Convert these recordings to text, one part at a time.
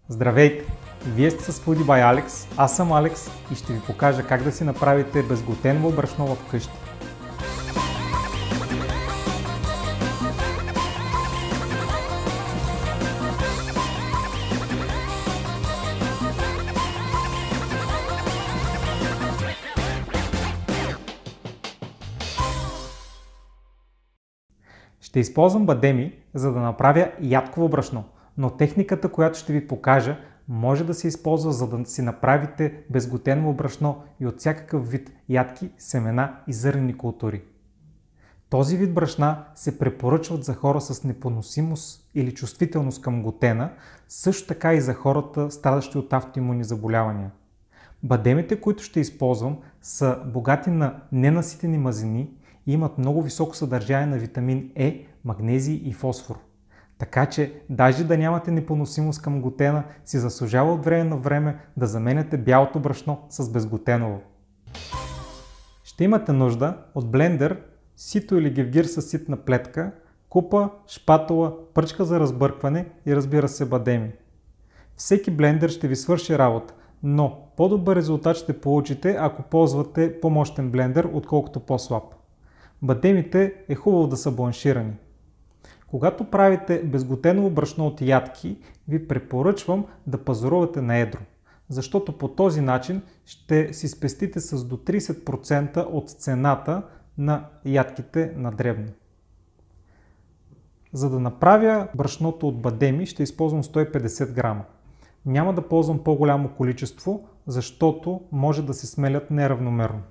Здравейте! Вие сте с Foodie by Alex, аз съм Алекс и ще ви покажа как да си направите безглутеново брашно вкъщи. Ще използвам бадеми, за да направя ядково брашно, но техниката, която ще ви покажа, може да се използва, за да си направите безглутеново брашно и от всякакъв вид ядки, семена и зърнени култури. Този вид брашна се препоръчват за хора с непоносимост или чувствителност към глутена, също така и за хората, страдащи от автоимунни заболявания. Бадемите, които ще използвам, са богати на ненаситени мазнини и имат много високо съдържание на витамин Е, магнезий и фосфор. Така че, даже да нямате непоносимост към глутена, си заслужава от време на време да заменяте бялото брашно с безглутеново. Ще имате нужда от блендер, сито или гевгир с ситна плетка, купа, шпатула, пръчка за разбъркване и разбира се бадеми. Всеки блендер ще ви свърши работа, но по-добър резултат ще получите, ако ползвате по-мощен блендер, отколкото по-слаб. Бадемите е хубаво да са бланширани. Когато правите безглутеново брашно от ядки, ви препоръчвам да пазарувате на едро, защото по този начин ще си спестите с до 30% от цената на ядките на дребно. За да направя брашното от бадеми, ще използвам 150 грама. Няма да ползвам по-голямо количество, защото може да се смелят неравномерно.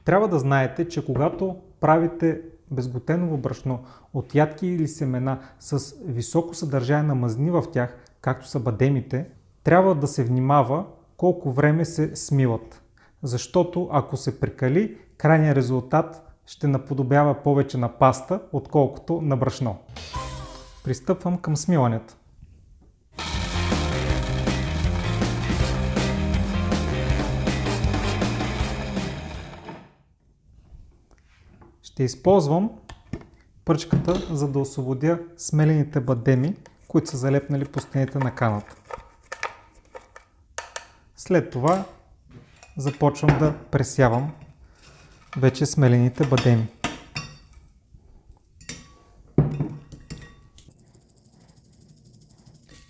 Трябва да знаете, че когато правите безглутеново брашно от ядки или семена с високо съдържание на мазнини в тях, както са бадемите, трябва да се внимава колко време се смилат. Защото ако се прекали, крайният резултат ще наподобява повече на паста, отколкото на брашно. Пристъпвам към смилането. Ще използвам пръчката, за да освободя смелените бадеми, които са залепнали по стените на каната. След това започвам да пресявам вече смелените бадеми.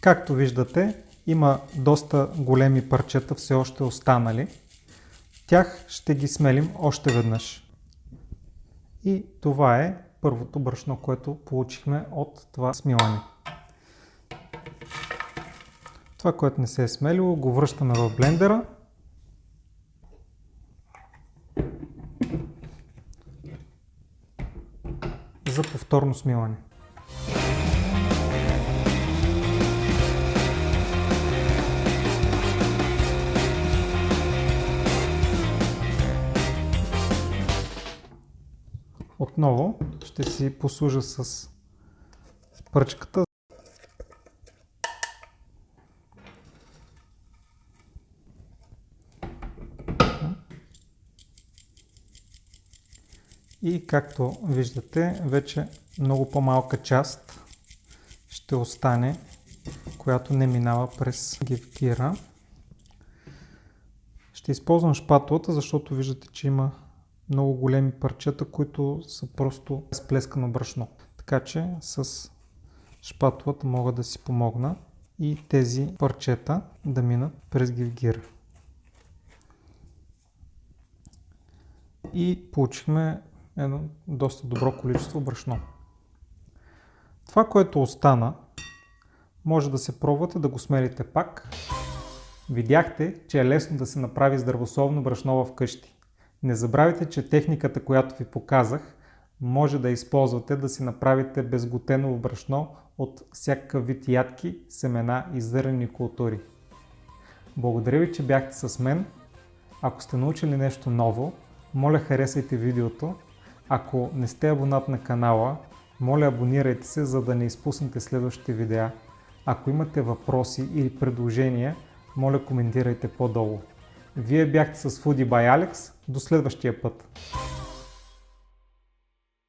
Както виждате, има доста големи парчета все още останали. Тях ще ги смелим още веднъж. И това е първото брашно, което получихме от това смилане. Това, което не се е смелило, го връщаме в блендера. За повторно смилане. Отново ще си послужа с пръчката. И както виждате, вече много по-малка част ще остане, която не минава през гевгира. Ще използвам шпатулата, защото виждате, че има много големи парчета, които са просто сплескано брашно. Така че с шпатулата мога да си помогна и тези парчета да минат през гевгира. И получихме едно доста добро количество брашно. Това, което остана, може да се пробвате да го смелите пак. Видяхте, че е лесно да се направи здравословно брашно вкъщи. Не забравяйте, че техниката, която ви показах, може да използвате да си направите безглутеново брашно от всякакъв вид ядки, семена и зърнени култури. Благодаря ви, че бяхте с мен. Ако сте научили нещо ново, моля харесайте видеото. Ако не сте абонат на канала, моля абонирайте се, за да не изпуснете следващите видеа. Ако имате въпроси или предложения, моля коментирайте по-долу. Вие бяхте с Foodie by Alex. До следващия път!